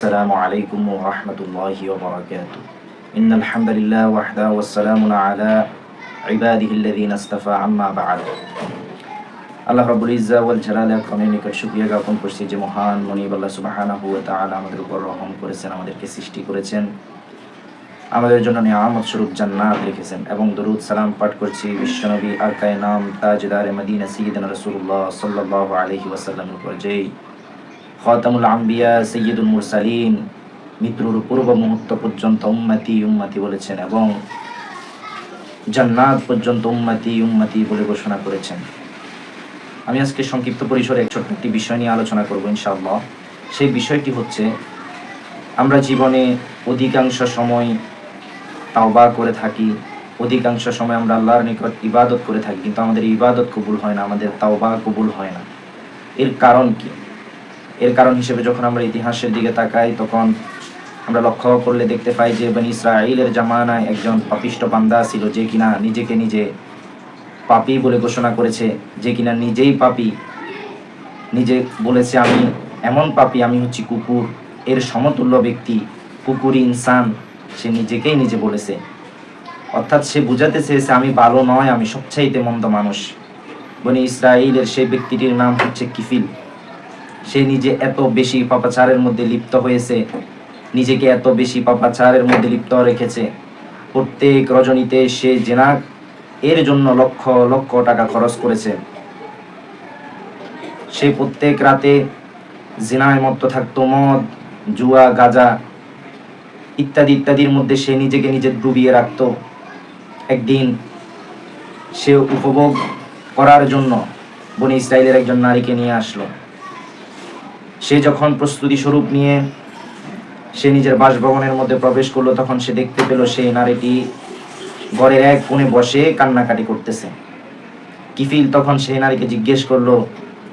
السلام عليكم ورحمة الله وبركاته إن الحمد لله وحده والسلام على عباده الذين اصطفى عما بعد আল্লাহ রাব্বুল ইজ্জা ওয়াল জালাল আকরামের নিকট শুকরিয়া জ্ঞাপন করছি যে মহান মনিব আল্লাহ সুবহানাহু ওয়া তাআলা আমাদের উপর রহম করেছেন, আমাদেরকে সৃষ্টি করেছেন, আমাদের জন্য নিয়ামত স্বরূপ জান্নাত রেখেছেন এবং দরুদ সালাম পাঠ করছি বিশ্বনবী আকায়ে নাম তাজদারে মদিনা সাইয়্যিদানা রাসূলুল্লাহ সাল্লাল্লাহু আলাইহি ওয়াসাল্লামের উপর যেই খাতামুল আম্বিয়া সাইয়্যিদুল মুরসালিন মৃত্যুর পূর্ব মুহূর্ত পর্যন্ত উম্মতি উম্মতি বলেছেন এবং জান্নাত পর্যন্ত উম্মতি উম্মতি বলে ঘোষণা করেছেন। আমি আজকে সংক্ষিপ্ত পরিসরে ছোট্ট একটি বিষয় নিয়ে আলোচনা করব ইনশাআল্লাহ। সেই বিষয়টি হচ্ছে, আমরা জীবনে অধিকাংশ সময় তাওবা করে থাকি, অধিকাংশ সময় আমরা আল্লাহর নিকট ইবাদত করে থাকি, কিন্তু আমাদের ইবাদত কবুল হয় না, আমাদের তাওবা কবুল হয় না। এর কারণ কি? এর কারণ হিসেবে যখন আমরা ইতিহাসের দিকে তাকাই, তখন আমরা লক্ষ্য করলে দেখতে পাই যে বনী ইসরাঈলের জামানায় একজন পাপিষ্ঠ বান্দা ছিল, যে কিনা নিজেকে নিজে পাপী বলে ঘোষণা করেছে, যে কিনা নিজেই পাপী, নিজে বলেছে আমি এমন পাপী, আমি হচ্ছি কুকুর, এর সমতুল্য ব্যক্তি, কুকুরি ইনসান, সে নিজেকেই নিজে বলেছে। অর্থাৎ সে বুঝাতে চেয়েছে আমি ভালো নয়, আমি সবচাইতে মন্দ মানুষ। বনী ইসরাঈলের সেই ব্যক্তিটির নাম হচ্ছে কিফিল। সে নিজে এত বেশি পাপাচারের মধ্যে লিপ্ত হয়েছে, নিজেকে এত বেশি পাপাচারের মধ্যে লিপ্ত রেখেছে, প্রত্যেক রজনীতে সে জেনা এর জন্য লক্ষ লক্ষ টাকা খরচ করেছে। সে প্রত্যেক রাতে জিনায় মত্ত থাকতো, মদ, জুয়া, গাঁজা ইত্যাদি ইত্যাদির মধ্যে সে নিজেকে নিজে ডুবিয়ে রাখতো। একদিন সে উপভোগ করার জন্য বনী ইসরাঈলের একজন নারীকে নিয়ে আসলো। সে যখন প্রস্তুতি স্বরূপ নিয়ে সে নিজের বাসভবনের মধ্যে প্রবেশ করলো, তখন সে দেখতে পেল সেই নারীটি ঘরের এক কোণে বসে কান্নাকাটি করতেছে। কিফিল তখন সেই নারীকে জিজ্ঞেস করলো,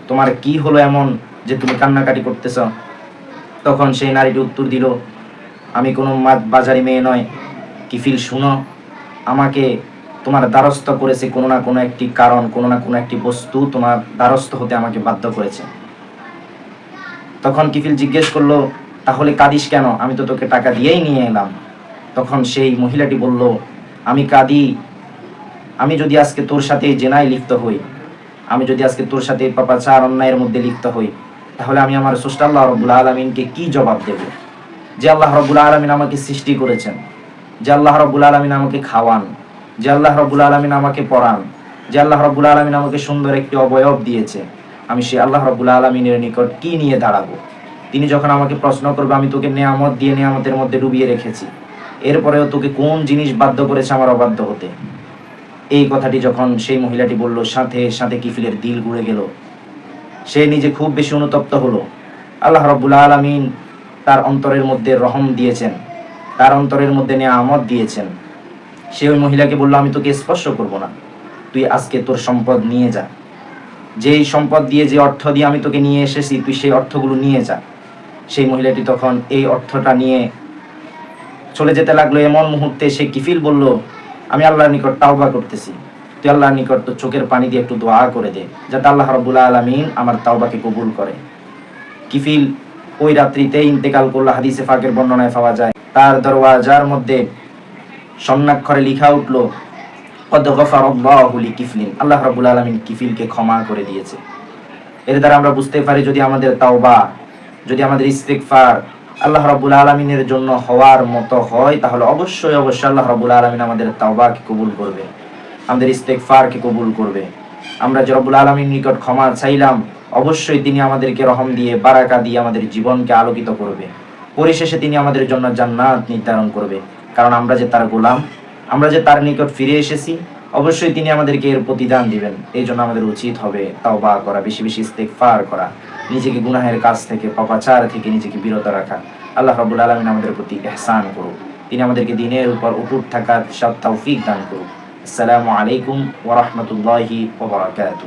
তোমার কি হলো এমন যে তুমি কান্নাকাটি করতেছ? তখন সেই নারীটি উত্তর দিল, আমি কোনো বাজারি মেয়ে নয় কিফিল, শুনো, আমাকে তোমার দ্বারস্থ করেছে কোনো না কোনো একটি কারণ, কোনো না কোনো একটি বস্তু তোমার দ্বারস্থ হতে আমাকে বাধ্য করেছে। তখন কিফিল জিজ্ঞেস করলো, তাহলে কাঁদিস কেন? আমি তো তোকে টাকা দিয়েই নিয়ে এলাম। তখন সেই মহিলাটি বলল, আমি কাঁদি, আমি যদি আজকে তোর সাথে জেনায় লিপ্ত হই, আমি যদি আজকে তোর সাথে পাপাচার অন্যায়ের মধ্যে লিপ্ত হই, তাহলে আমি আমার স্রষ্টা আল্লাহ রাব্বুল আলামিনকে কি জবাব দেব? যে আল্লাহ রাব্বুল আলামিন আমাকে সৃষ্টি করেছেন, যে আল্লাহ রাব্বুল আলামিন আমাকে খাওয়ান, যে আল্লাহ রাব্বুল আলামিন আমাকে পড়ান, যে আল্লাহ রাব্বুল আলামিন আমাকে সুন্দর একটি অবয়ব দিয়েছে, আমি সেই আল্লাহ রাব্বুল আলামিনের নিকট কি নিয়ে দাঁড়াবো? তিনি যখন আমাকে প্রশ্ন করবে, আমি তোকে নেয়ামত দিয়ে নেয়ামতের মধ্যে ডুবিয়ে রেখেছি, এরপরেও তোকে কোন জিনিস বাধ্য করেছে আমার অবাধ্য হতে? এই কথাটি যখন সেই মহিলাটি বলল, সাথে সাথে কিফিলের দিল ঘুরে গেল। সে নিজে খুব বেশি অনুতপ্ত হলো। আল্লাহ রাব্বুল আলামিন তার অন্তরের মধ্যে রহম দিয়েছেন, তার অন্তরের মধ্যে নেয়ামত দিয়েছেন। সে ওই মহিলাকে বলল, আমি তোকে স্পর্শ করব না, তুই আজকে তোর সম্পদ নিয়ে যা, যেই সম্পদ দিয়ে, যে অর্থ দিয়ে আমি তোকে নিয়ে এসেছি, তুই সেই অর্থগুলো নিয়ে যা। সেই মহিলাটি তখন এই অর্থটা নিয়ে চলে যেতে লাগলো। এমন মুহূর্তে সে কিফিল বলল, আমি আল্লাহর নিকট তাওবা করতেছি, তুই আল্লাহর নিকট তো চোখের পানি দিয়ে একটু দোয়া করে দে, যাতে আল্লাহ রাব্বুল আলামিন আমার তাওবাকে কবুল করে। কিফিল ওই রাত্রিতে ইন্তেকাল করলো। হাদিসে পাকের বর্ণনায় পাওয়া যায়, তার দরওয়াজার মধ্যে স্বর্ণাক্ষরে লেখা উঠলো, কদ গফারাল্লাহু লিকিফলিন, আল্লাহ রাব্বুল আলামিন কিফিলকে ক্ষমা করে দিয়েছে। এর দ্বারা আমরা বুঝতে পারি, যদি আমাদের তাওবা, যদি আমাদের ইস্তিগফার আল্লাহ রাব্বুল আলামিনের জন্য হওয়ার মতো হয়, তাহলে অবশ্যই অবশ্যই আল্লাহ রাব্বুল আলামিন আমাদের তাওবাকে কবুল করবে, আমাদের ইস্তিগফারকে কবুল করবে। আমরা যে রাব্বুল আলামিনের নিকট ক্ষমা চাইলাম, অবশ্যই তিনি আমাদেরকে রহম দিয়ে, বারাকা দিয়ে আমাদের জীবনকে আলোকিত করবে। পরিশেষে তিনি আমাদের জন্য জান্নাত নির্ধারণ করবে, কারণ আমরা যে তার গোলাম, আমরা যে তার নিকট ফিরে এসেছি, অবশ্যই তিনি আমাদেরকে এর প্রতিদান দিবেন। এই জন্য আমাদের উচিত হবে তাওবা করা, বেশি বেশি ইস্তিগফার করা, নিজেকে গুনাহের কাজ থেকে, পাপাচার থেকে নিজেকে বিরত রাখা। আল্লাহ রাব্বুল আলামিন আমাদের প্রতি ইহসান করুন, তিনি আমাদেরকে দ্বীনের উপর অটুট থাকার সব তৌফিক দান করুন। আসসালামু আলাইকুম ওয়া রাহমাতুল্লাহি ওয়া বারাকাতুহু।